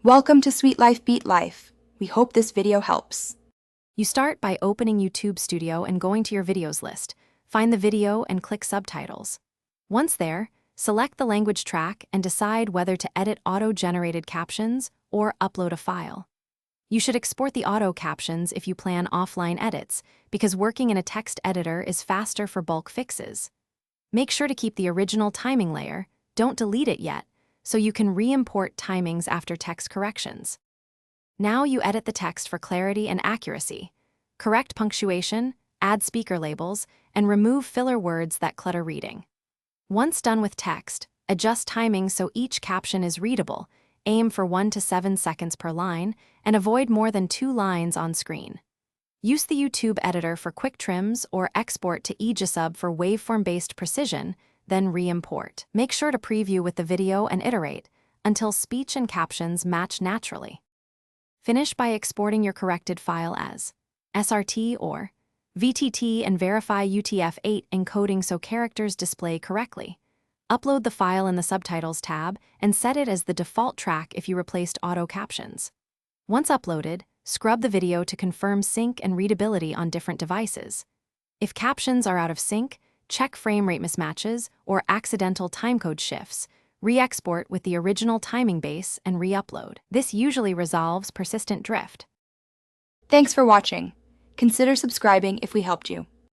Welcome to Sweet Life Beat Life. We hope this video helps. You start by opening YouTube Studio and going to your videos list. Find the video and click Subtitles. Once there, select the language track and decide whether to edit auto-generated captions or upload a file. You should export the auto captions if you plan offline edits, because working in a text editor is faster for bulk fixes. Make sure to keep the original timing layer, don't delete it yet, so you can re-import timings after text corrections. Now you edit the text for clarity and accuracy. Correct punctuation, add speaker labels, and remove filler words that clutter reading. Once done with text, adjust timing so each caption is readable, aim for 1 to 7 seconds per line, and avoid more than 2 lines on screen. Use the YouTube editor for quick trims or export to EJSub for waveform-based precision, then re-import. Make sure to preview with the video and iterate until speech and captions match naturally. Finish by exporting your corrected file as SRT or VTT and verify UTF-8 encoding so characters display correctly. Upload the file in the Subtitles tab and set it as the default track if you replaced auto captions. Once uploaded, scrub the video to confirm sync and readability on different devices. If captions are out of sync, check frame rate mismatches or accidental timecode shifts. Re-export with the original timing base and re-upload. This usually resolves persistent drift. Thanks for watching. Consider subscribing if we helped you.